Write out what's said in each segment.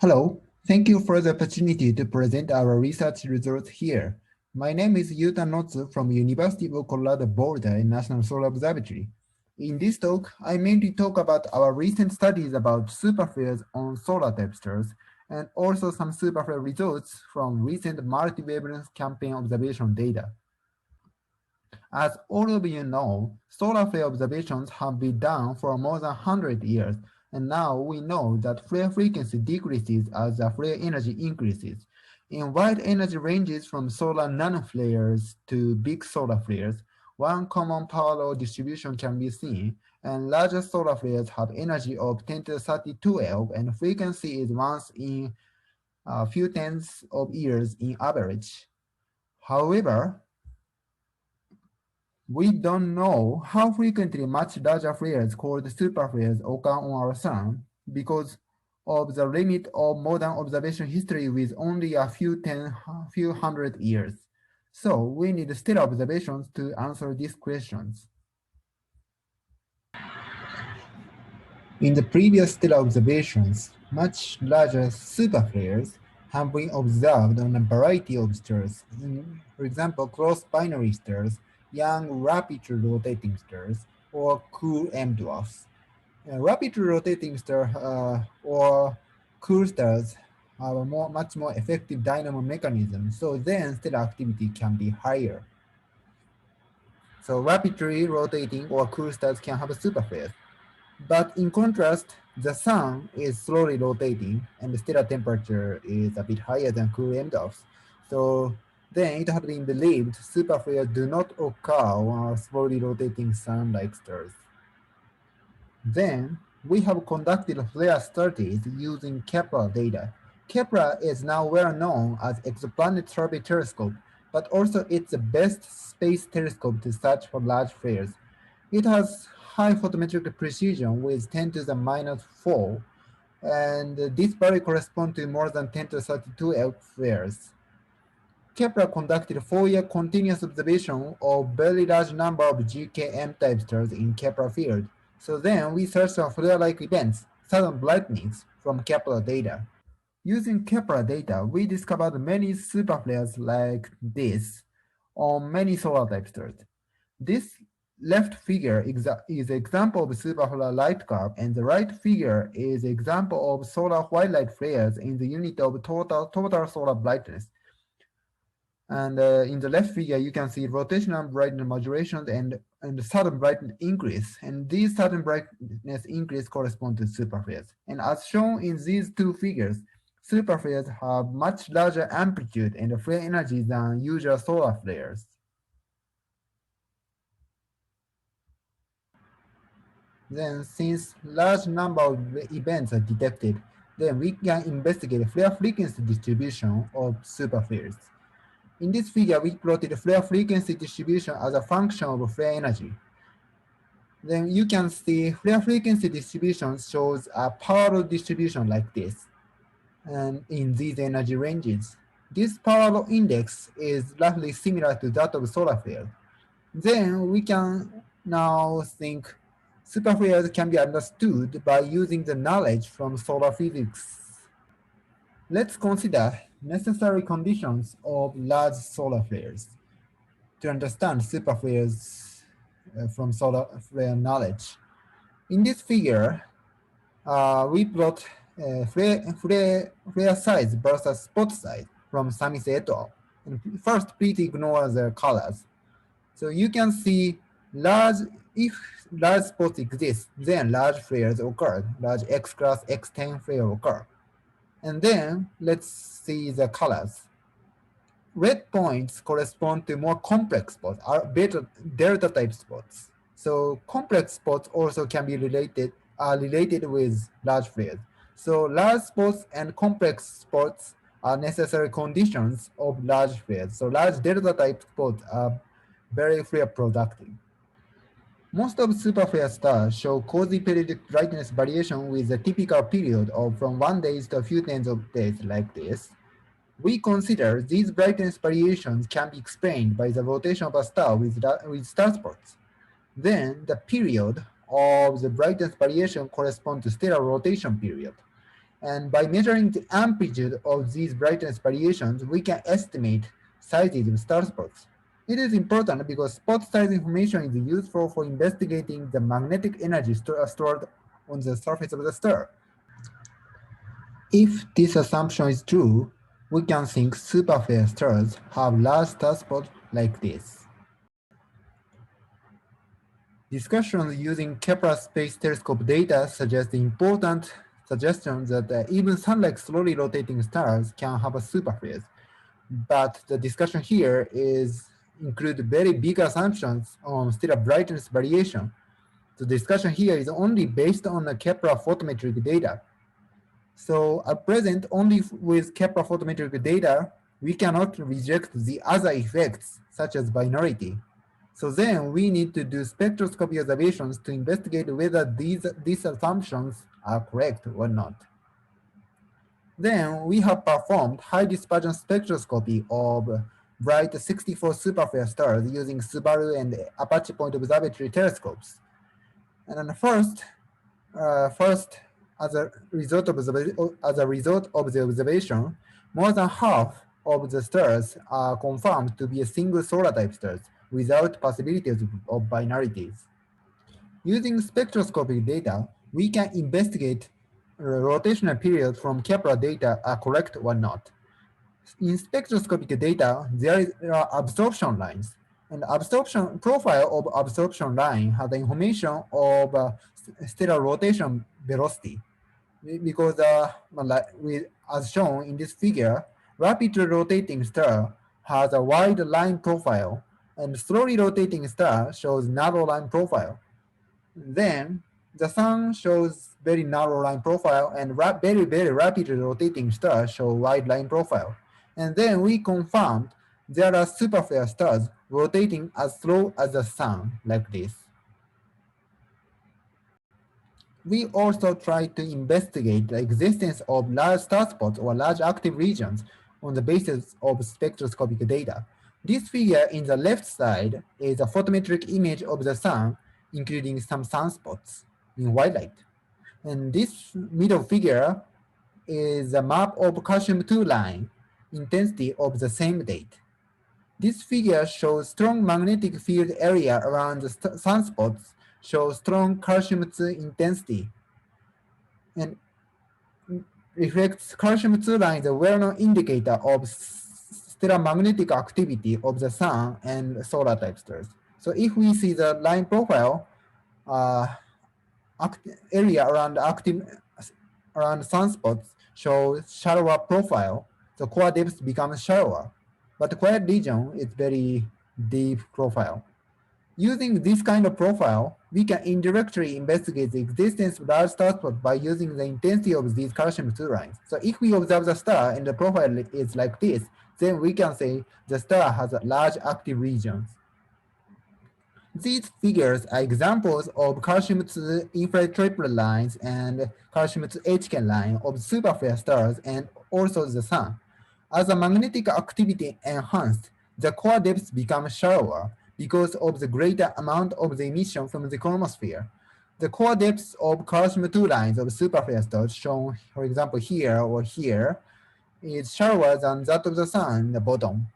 Hello, thank you for the opportunity to present our research results here. My name is Yuta Notsu from University of Colorado Boulder National Solar Observatory. In this talk, I mainly talk about our recent studies about superflares on solar temperatures and also some superflare results from recent multi-wavelength campaign observation data. As all of you know, solar flare observations have been done for more than 100 years, and now we know that flare frequency decreases as the flare energy increases. In wide energy ranges from solar nanoflares to big solar flares, one common power law distribution can be seen, and larger solar flares have energy of 10 to the 32 and frequency is once in a few tens of years in average. However, we don't know how frequently much larger flares called superflares occur on our sun because of the limit of modern observation history with only a few hundred years. So we need stellar observations to answer these questions. In the previous stellar observations, much larger superflares have been observed on a variety of stars, for example, cross-binary stars, young rapidly rotating stars, or cool M dwarfs. Rapidly rotating stars or cool stars have a much more effective dynamo mechanism, so then stellar activity can be higher. So rapidly rotating or cool stars can have superflares. But in contrast, the sun is slowly rotating and the stellar temperature is a bit higher than cool M-dwarfs. So then it has been believed superflares do not occur on slowly rotating sun-like stars. Then we have conducted flare studies using Kepler data. Kepler is now well known as exoplanet survey telescope, but also it's the best space telescope to search for large flares. It has high photometric precision with 10 to the minus 4, and this value corresponds to more than 10 to the 32 flares. Kepler conducted 4-year continuous observation of very large number of GKM type stars in Kepler field. So then we searched for flare-like events, sudden brightenings, from Kepler data. Using Kepler data, we discovered many superflares like this on many solar type stars. This left figure is an example of superflare light curve, and the right figure is an example of solar white light flares in the unit of total solar brightness. And in the left figure, you can see rotational brightness modulation and sudden brightness increase. And these sudden brightness increase correspond to superflares. And as shown in these two figures, superflares have much larger amplitude and flare energy than usual solar flares. Then, since large number of events are detected, then we can investigate flare frequency distribution of superflares. In this figure, we plotted flare frequency distribution as a function of flare energy. Then you can see flare frequency distribution shows a power law distribution like this, and in these energy ranges. This power law index is roughly similar to that of solar flare. Then we can now think superflares can be understood by using the knowledge from solar physics. Let's consider necessary conditions of large solar flares to understand superflares from solar flare knowledge. In this figure, we plot flare size versus spot size from Samis et al. And first, please ignore the colors. So you can see if large spots exist, then large flares occur, large X class X10 flare occur. And then let's see the colors. Red points correspond to more complex spots, are delta type spots. So complex spots also can be related with large flares. So large spots and complex spots are necessary conditions of large flares. So large delta type spots are very flare productive. Most of superflare stars show cozy periodic brightness variation with a typical period of from 1 day to a few tens of days like this. We consider these brightness variations can be explained by the rotation of a star with star spots. Then the period of the brightness variation corresponds to stellar rotation period. And by measuring the amplitude of these brightness variations, we can estimate sizes of star spots. It is important because spot size information is useful for investigating the magnetic energy stored on the surface of the star. If this assumption is true, we can think superflare stars have large star spots like this. Discussions using Kepler Space Telescope data suggest the important suggestion that even sun-like slowly rotating stars can have a superflares. But the discussion here is include very big assumptions on stellar brightness variation. The discussion here is only based on the Kepler photometric data. So at present, only with Kepler photometric data, we cannot reject the other effects, such as binarity. So then we need to do spectroscopy observations to investigate whether these assumptions are correct or not. Then we have performed high dispersion spectroscopy of bright 64 superflare stars using Subaru and Apache Point Observatory telescopes. And then first, as a result of the observation, more than half of the stars are confirmed to be a single solar type stars without possibilities of binarities. Using spectroscopic data, we can investigate rotational periods from Kepler data are correct or not. In spectroscopic data, there are absorption lines, and absorption profile of absorption line has the information of stellar rotation velocity. Because as shown in this figure, rapidly rotating star has a wide line profile, and slowly rotating star shows narrow line profile. Then the sun shows very narrow line profile, and very rapidly rotating stars show wide line profile. And then we confirmed there are superflare stars rotating as slow as the sun, like this. We also try to investigate the existence of large star spots or large active regions on the basis of spectroscopic data. This figure in the left side is a photometric image of the sun, including some sunspots in white light. And this middle figure is a map of calcium-2 line intensity of the same date. This figure shows strong magnetic field area around the sunspots, shows strong calcium-2 intensity, and reflects calcium-2 line is a well-known indicator of stellar magnetic activity of the sun and solar type stars. So if we see the line profile, area around sunspots shows shallower profile, the core depth becomes shallower, but the quiet region is very deep profile. Using this kind of profile, we can indirectly investigate the existence of large star spots by using the intensity of these calcium-2 lines. So if we observe the star and the profile is like this, then we can say the star has large active regions. These figures are examples of calcium-2 infrared triplet lines and calcium-2 HK line of superflare stars and also the sun. As the magnetic activity enhanced, the core depths become shallower because of the greater amount of the emission from the chromosphere. The core depths of calcium-2 lines of superflare stars shown, for example, here or here, is shallower than that of the sun in the bottom.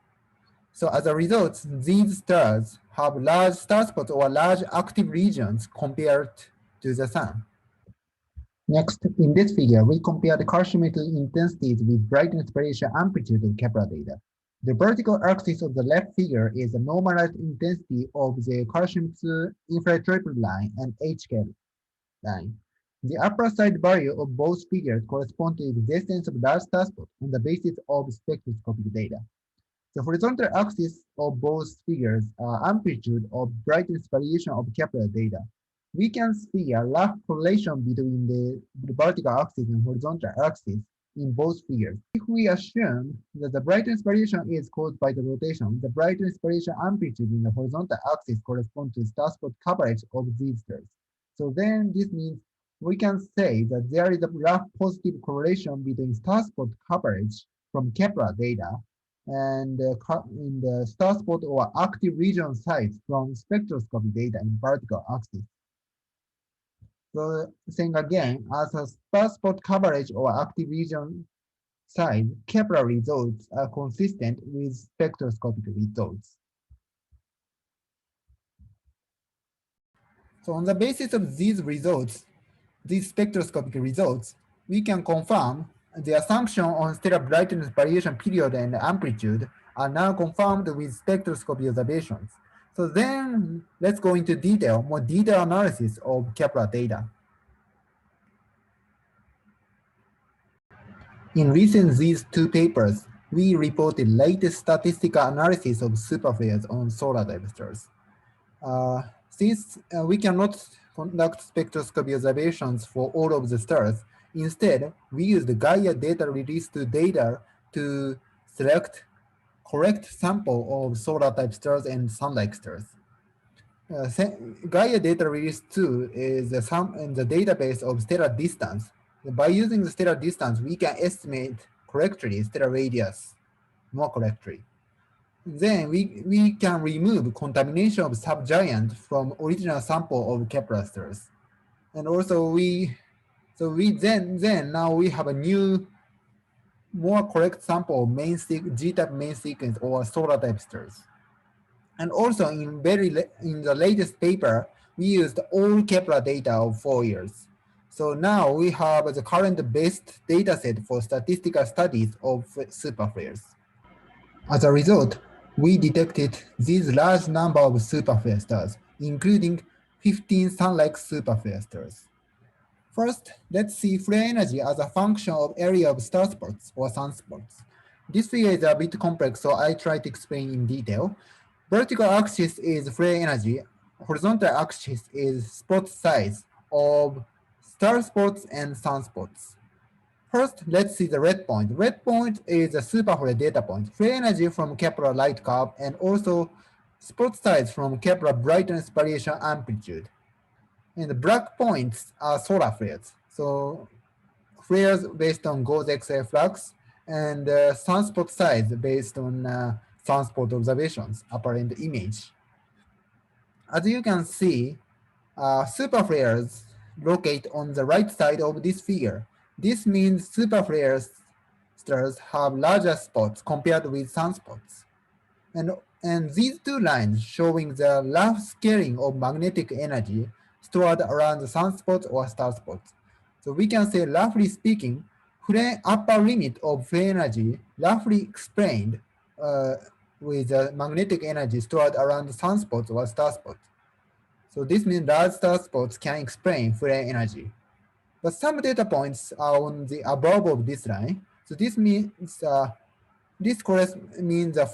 So as a result, these stars have large star spots or large active regions compared to the sun. Next, in this figure, we compare the calcium-2 intensities with brightness variation amplitude of Kepler data. The vertical axis of the left figure is the normalized intensity of the calcium-2 infrared triplet line and HK line. The upper side value of both figures correspond to the existence of large star spots on the basis of spectroscopic data. The horizontal axis of both figures are amplitude of brightness variation of Kepler data. We can see a rough correlation between the vertical axis and horizontal axis in both figures. If we assume that the brightness variation is caused by the rotation, the brightness variation amplitude in the horizontal axis corresponds to star spot coverage of these stars. So then this means we can say that there is a rough positive correlation between star spot coverage from Kepler data and in the star spot or active region size from spectroscopy data in vertical axis. So saying again, as a sparse spot coverage or active region size, Kepler results are consistent with spectroscopic results. So on the basis of these spectroscopic results, we can confirm the assumption on stellar brightness variation period and amplitude are now confirmed with spectroscopy observations. So then let's go into more detailed analysis of Kepler data. In recent these two papers, we reported latest statistical analysis of superflares on solar dive stars. Since we cannot conduct spectroscopy observations for all of the stars, instead, we use the Gaia data release data to select correct sample of solar type stars and sun-like stars. Gaia data release 2 is in the database of stellar distance. By using the stellar distance, we can estimate correctly stellar radius more correctly. Then we can remove contamination of subgiant from original sample of Kepler stars. And also now we have a new, more correct sample of G-type main sequence or solar type stars. And also in the latest paper, we used all Kepler data of 4 years. So now we have the current best data set for statistical studies of superflares. As a result, we detected these large number of superflare stars, including 15 sun-like superflare stars. First, let's see flare energy as a function of area of star spots or sunspots. This figure is a bit complex, so I try to explain in detail. Vertical axis is flare energy. Horizontal axis is spot size of star spots and sunspots. First, let's see the red point. Red point is a superflare data point, flare energy from Kepler light curve, and also spot size from Kepler brightness variation amplitude. And the black points are solar flares. So flares based on gauge X-ray flux, and sunspot size based on sunspot observations, apparent image. As you can see, superflares locate on the right side of this figure. This means superflare stars have larger spots compared with sunspots. And these two lines showing the rough scaling of magnetic energy stored around the sunspots or star spots. So we can say, roughly speaking, upper limit of flare energy roughly explained with the magnetic energy stored around the sunspots or star spots. So this means large star spots can explain flare energy. But some data points are on the above of this line. So this means means the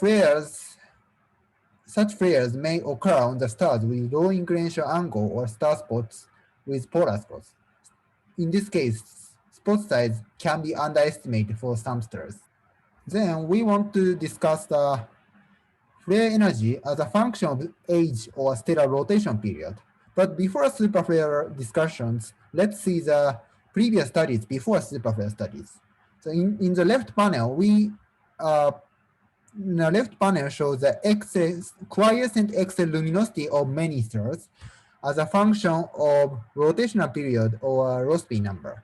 such flares may occur on the stars with low inclination angle or star spots with polar spots. In this case, spot size can be underestimated for some stars. Then we want to discuss the flare energy as a function of age or stellar rotation period. But before superflare discussions, let's see the previous studies before superflare studies. So in the left panel, the left panel shows the quiescent X-ray luminosity of many stars as a function of rotational period or Rossby number.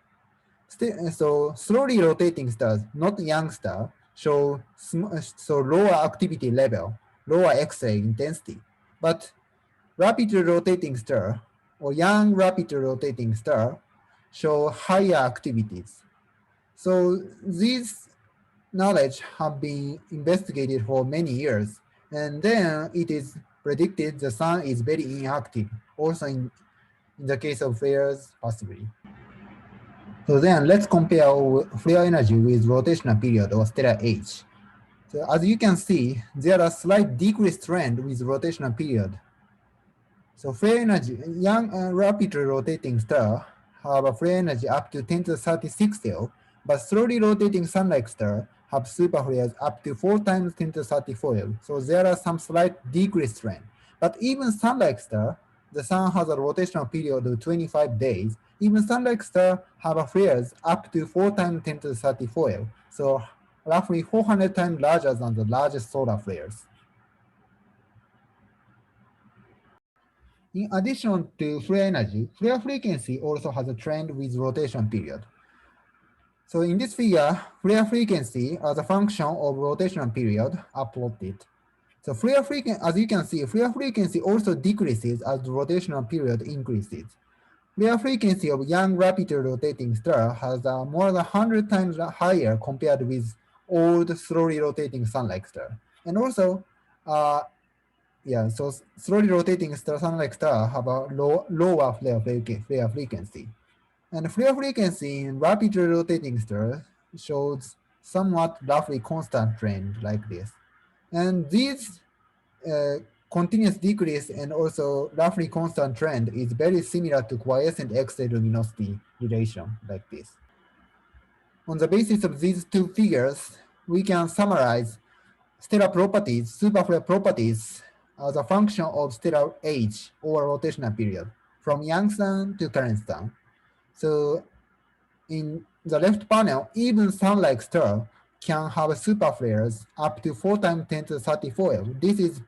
So slowly rotating stars, not young stars, show lower activity level, lower X-ray intensity. But rapidly rotating star or young rapidly rotating star show higher activities. So these knowledge have been investigated for many years, and then it is predicted the sun is very inactive, also in the case of flares, possibly. So then let's compare flare energy with rotational period or stellar age. So as you can see, there are slight decreased trend with rotational period. So flare energy, young and rapidly rotating star have a flare energy up to 10 to the 36 L, but slowly rotating sun-like star have superflares up to 4 times 10 to the 34 L. So there are some slight decreased trend. But even sun-like star, the sun has a rotational period of 25 days. Even sun-like star have a flares up to 4 times 10 to the 34 L. So roughly 400 times larger than the largest solar flares. In addition to flare energy, flare frequency also has a trend with rotation period. So in this figure, flare frequency as a function of rotation period are plotted. So flare frequency, as you can see, flare frequency also decreases as the rotational period increases. Flare frequency of young rapidly rotating star has more than 100 times higher compared with old slowly rotating sun-like star. And also, so slowly rotating star, sun-like star have a lower flare frequency. And flare frequency in rapidly rotating stars shows somewhat roughly constant trend like this. And these uh, continuous decrease and also roughly constant trend is very similar to quiescent X-ray luminosity relation like this. On the basis of these two figures, we can summarize stellar properties, superflare properties as a function of stellar age or rotational period from young sun to current sun. So in the left panel, even sun-like star can have superflares up to 4 times 10 to the 34. This is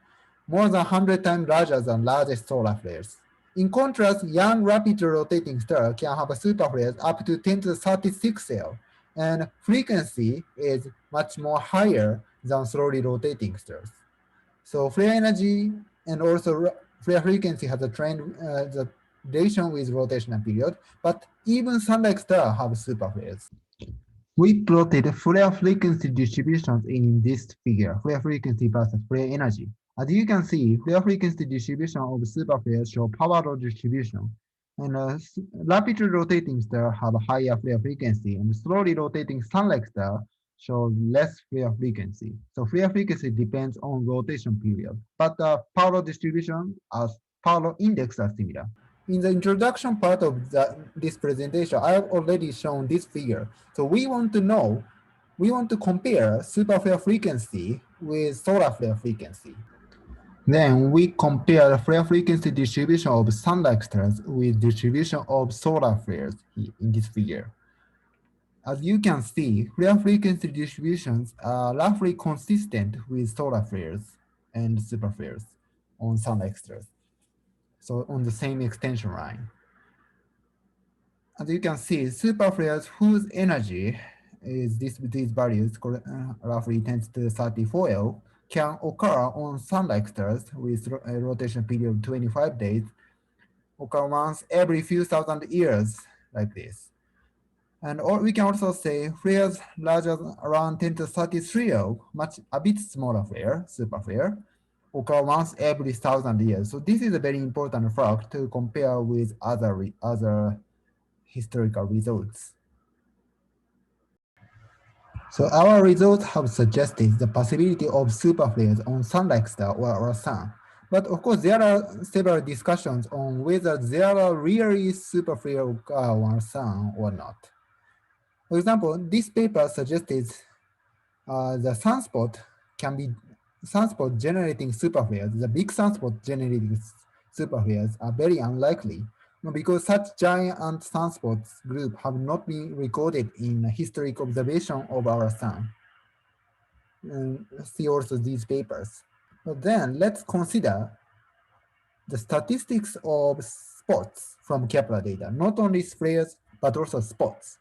more than 100 times larger than largest solar flares. In contrast, young rapidly rotating star can have superflares up to 10 to the 36 L, and frequency is much more higher than slowly rotating stars. So flare energy and also flare frequency has a trend, the relation with rotational period, but even sun-like stars have superflares. We plotted flare frequency distributions in this figure, flare frequency versus flare energy. As you can see, flare frequency distribution of superflares show power law distribution, and rapidly rotating stars have a higher flare frequency, and slowly rotating sun-like stars show less flare frequency. So flare frequency depends on rotation period, but the power law distribution as power law index are similar. In the introduction part of this presentation, I have already shown this figure. So we want to compare superflare frequency with solar flare frequency. Then we compare the flare frequency distribution of sun-like stars with distribution of solar flares in this figure. As you can see, flare frequency distributions are roughly consistent with solar flares and superflares on sun-like stars. So on the same extension line. As you can see, superflares whose energy is these values roughly 10 to the 34 L can occur on sun-like stars with a rotation period of 25 days, occur once every few thousand years like this. And we can also say flares larger than around 10 to 33 L, a bit smaller flare, superflare, occur once every 1,000 years. So this is a very important fact to compare with other historical results. So our results have suggested the possibility of superflares on sun-like star or our sun. But of course, there are several discussions on whether there are really superflares on our sun or not. For example, this paper suggested the sunspot generating superflares. The big sunspot generating superflares are very unlikely because such giant sunspots group have not been recorded in historic observation of our sun. And see also these papers. But then let's consider the statistics of spots from Kepler data, not only flares, but also spots.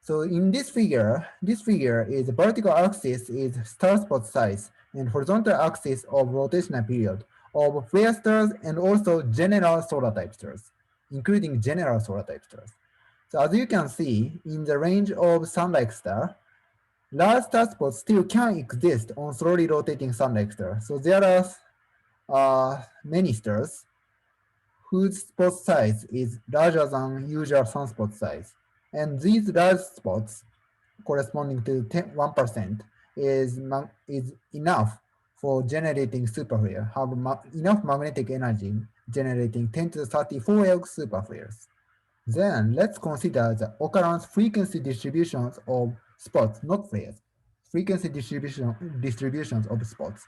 So in this figure is the vertical axis is star spot size and horizontal axis of rotational period of flare stars and also general solar type stars, including general solar type stars. So as you can see, in the range of sun-like star, large star spots still can exist on slowly rotating sun-like star. So there are many stars whose spot size is larger than usual sunspot size. And these large spots corresponding to 1% is enough for generating superflare, have enough magnetic energy generating 10 to the 34 L superflares. Then let's consider the occurrence frequency distributions of spots, not flares. Frequency distributions of spots.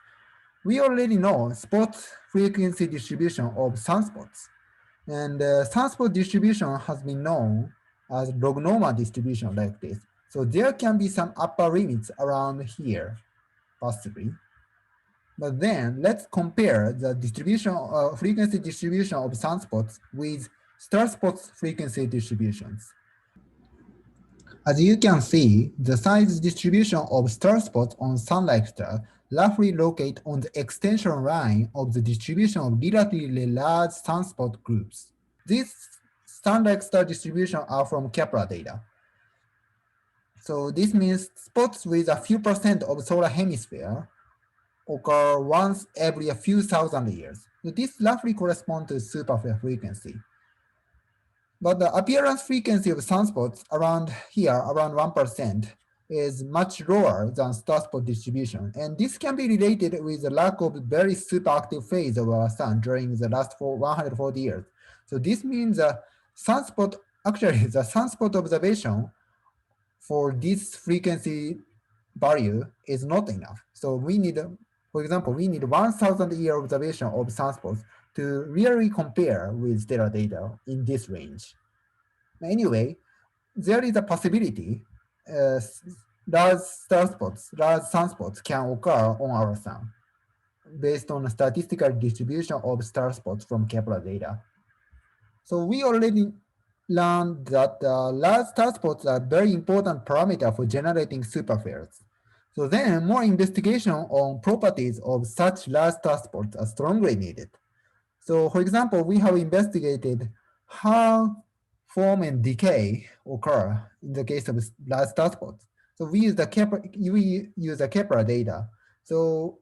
We already know spot frequency distribution of sunspots. And sunspot distribution has been known as log normal distribution like this. So there can be some upper limits around here, possibly. But then let's compare the distribution, frequency distribution of sunspots with star spots frequency distributions. As you can see, the size distribution of star spots on sunlight stars roughly locate on the extension line of the distribution of relatively large sunspot groups. These sunlight star distributions are from Kepler data. So this means spots with a few percent of solar hemisphere occur once every a few thousand years. So this roughly corresponds to superflare frequency. But the appearance frequency of sunspots around here, around 1%, is much lower than starspot distribution. And this can be related with the lack of very superactive phase of our sun during the last 140 years. So this means actually the sunspot observation for this frequency value is not enough. So we need, for example, we need 1,000 year observation of sunspots to really compare with stellar data in this range. Anyway, there is a possibility large sunspots can occur on our sun based on a statistical distribution of star spots from Kepler data. So we already learned that large star spots are very important parameter for generating superflares. So then more investigation on properties of such large star spots are strongly needed. So for example, we have investigated how form and decay occur in the case of large star spots. So we use the Kepler data. So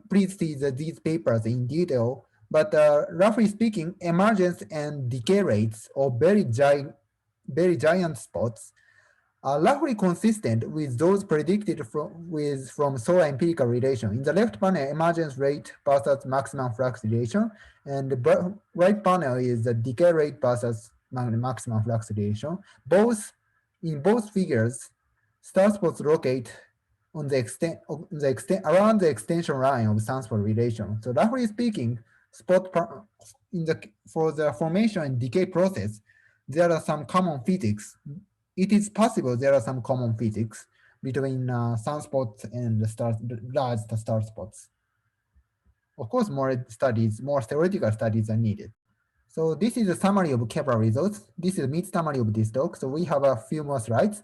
please see these papers in detail. But roughly speaking, emergence and decay rates of very giant spots are roughly consistent with those predicted from solar empirical relation. In the left panel, emergence rate versus maximum flux relation, and the right panel is the decay rate versus maximum flux relation. In both figures, star spots locate on around the extension line of sunspot relation. So roughly speaking, for the formation and decay process, there are some common physics. It is possible there are some common physics between sunspots and large star spots. Of course, more theoretical studies are needed. So this is a summary of Kepler results. This is a mid-summary of this talk. So we have a few more slides.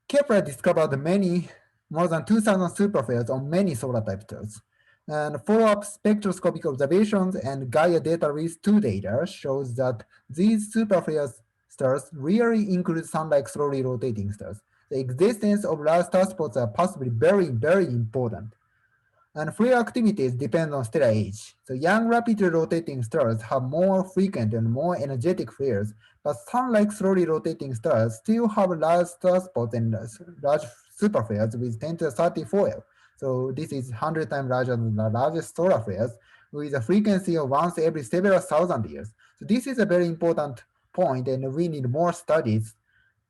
Kepler discovered more than 2,000 superflares on many solar type stars. And follow-up spectroscopic observations and Gaia data risk 2 data shows that these superflare stars really include sun-like slowly rotating stars. The existence of large star spots are possibly very, very important. And flare activities depend on stellar age. So young rapidly rotating stars have more frequent and more energetic flares, but sun-like slowly rotating stars still have large star spots and large superflares with 10 to the 30 foil. So this is 100 times larger than the largest solar flares with a frequency of once every several thousand years. So this is a very important point, and we need more studies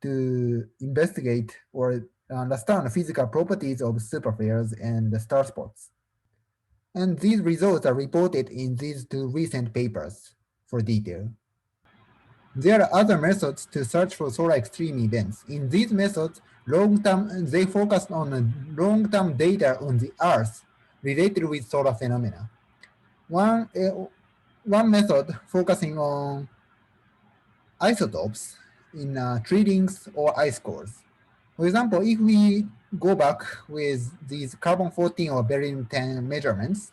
to investigate or understand the physical properties of superflares and the star spots. And these results are reported in these two recent papers for detail. There are other methods to search for solar extreme events. In these methods, they focus on long-term data on the Earth related with solar phenomena. One method focusing on isotopes in tree rings or ice cores. For example, if we go back with these carbon-14 or beryllium-10 measurements,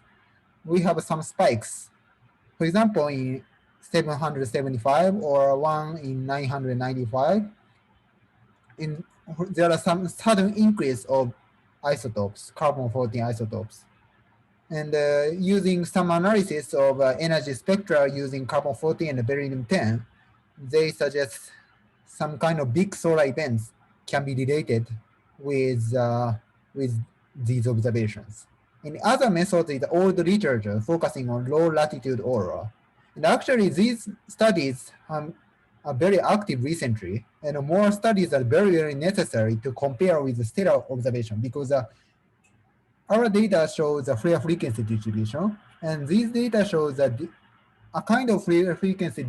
we have some spikes. For example, in 775 or one in 995, there are some sudden increase of isotopes, carbon-14 isotopes. And using some analysis of energy spectra using carbon-14 and beryllium-10, they suggest some kind of big solar events can be related with these observations. And other methods is old literature focusing on low latitude aurora. And actually these studies are very active recently, and more studies are very, very necessary to compare with the stellar observation, because our data shows a flare frequency distribution, and these data shows that a kind of flare frequency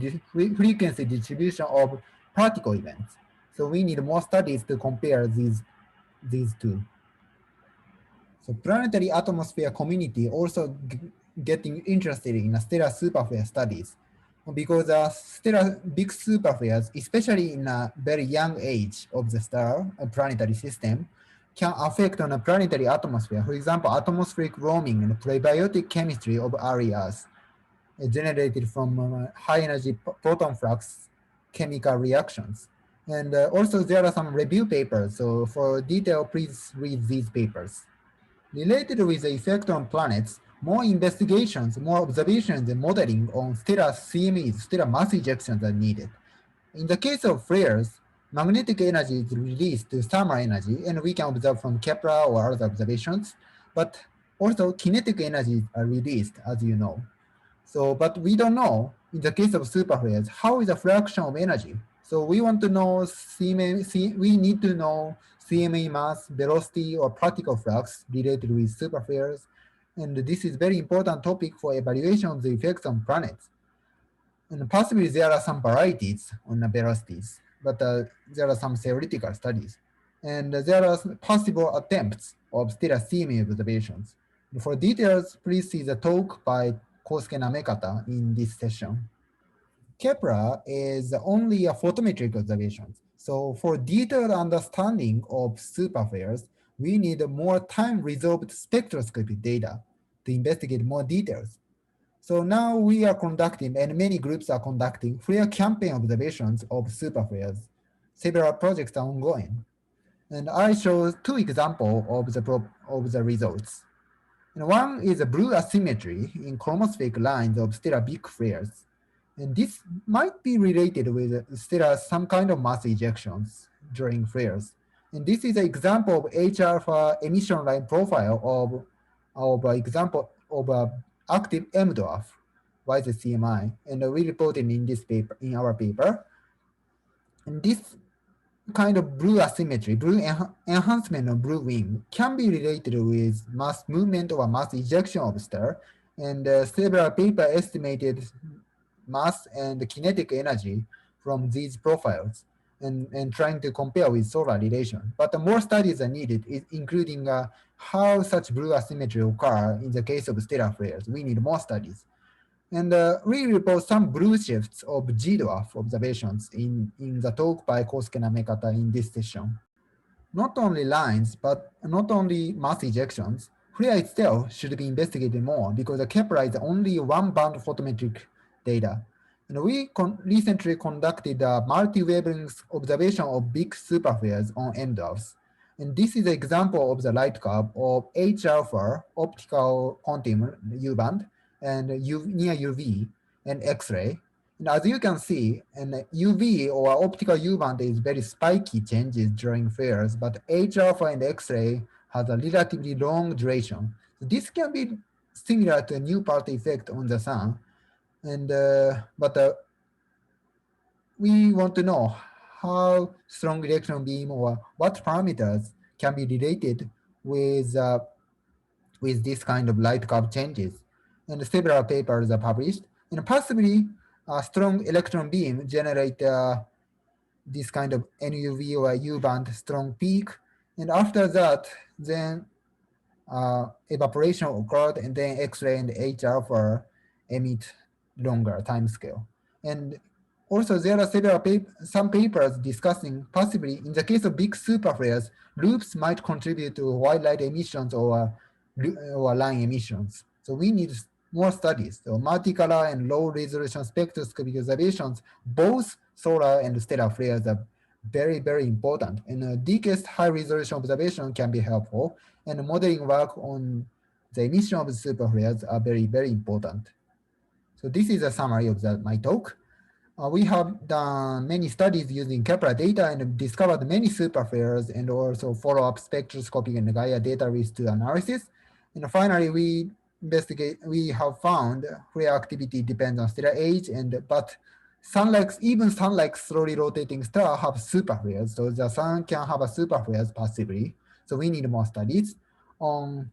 distribution of particle events. So we need more studies to compare these two. So planetary atmosphere community also getting interested in stellar superflare studies because stellar big superflares, especially in a very young age of the star planetary system, can affect on a planetary atmosphere. For example, atmospheric warming and prebiotic chemistry of areas generated from high energy proton flux chemical reactions. And also there are some review papers. So for detail, please read these papers. Related with the effect on planets, more investigations, more observations and modeling on stellar CMEs, stellar mass ejections are needed. In the case of flares, magnetic energy is released to thermal energy, and we can observe from Kepler or other observations, but also kinetic energies are released, as you know. So, but we don't know, in the case of superflares, how is the fraction of energy? So we want to know we need to know CMA mass, velocity, or particle flux related with superflares. And this is very important topic for evaluation of the effects on planets. And possibly there are some varieties on the velocities, but there are some theoretical studies. And there are possible attempts of stellar CMA observations. For details, please see the talk by Kosuke Namekata in this session. Kepler is only a photometric observation. So for detailed understanding of superflares, we need more time-resolved spectroscopic data to investigate more details. So now we are conducting, and many groups are conducting, flare campaign observations of superflares. Several projects are ongoing. And I show two examples of the results. And one is a blue asymmetry in chromospheric lines of stellar big flares. And this might be related with stellar some kind of mass ejections during flares. And this is an example of H alpha emission line profile of an example of active M dwarf, YZCMI, and we reported in this paper, in our paper. And this kind of blue asymmetry, enhancement of blue wing can be related with mass movement or mass ejection of star, and several papers estimated mass and kinetic energy from these profiles and trying to compare with solar relation. But more studies are needed, including how such blue asymmetry occur in the case of stellar flares. We need more studies. And we report some blue shifts of G-dwarf observations in the talk by Kosuke Namekata in this session. Not only lines, but not only mass ejections, flare itself should be investigated more because the Kepler is only one band photometric data. And we recently conducted a multi-wavelength observation of big superflares on M dwarfs. And this is an example of the light curve of H alpha optical quantum U band and near UV and X-ray. And as you can see, an UV or optical U band is very spiky changes during flares, but H alpha and X-ray has a relatively long duration. So this can be similar to a new part effect on the sun. And but we want to know how strong electron beam or what parameters can be related with this kind of light curve changes. And several papers are published. And possibly a strong electron beam generate this kind of NUV or U band strong peak. And after that, then evaporation occurred, and then X-ray and H alpha emit longer time scale. And also there are some papers discussing possibly in the case of big superflares, loops might contribute to white light emissions or line emissions. So we need more studies. So multicolor and low resolution spectroscopic observations, both solar and stellar flares are very, very important. And decreased high resolution observation can be helpful. And modeling work on the emission of superflares are very, very important. So this is a summary of my talk. We have done many studies using Kepler data and discovered many superflares and also follow-up spectroscopic and Gaia data with to analysis. And finally, we have found flare activity depends on stellar age, but even sun-like slowly rotating star have superflares. So the sun can have a superflares possibly. So we need more studies on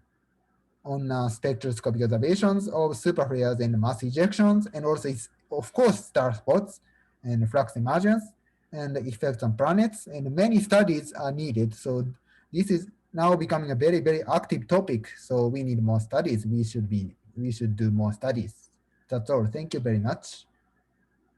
spectroscopic observations of superflares and mass ejections, and also of course star spots and flux emergence and effects on planets, and many studies are needed. So this is now becoming a very, very active topic. So we need more studies. We should do more studies. That's all. Thank you very much.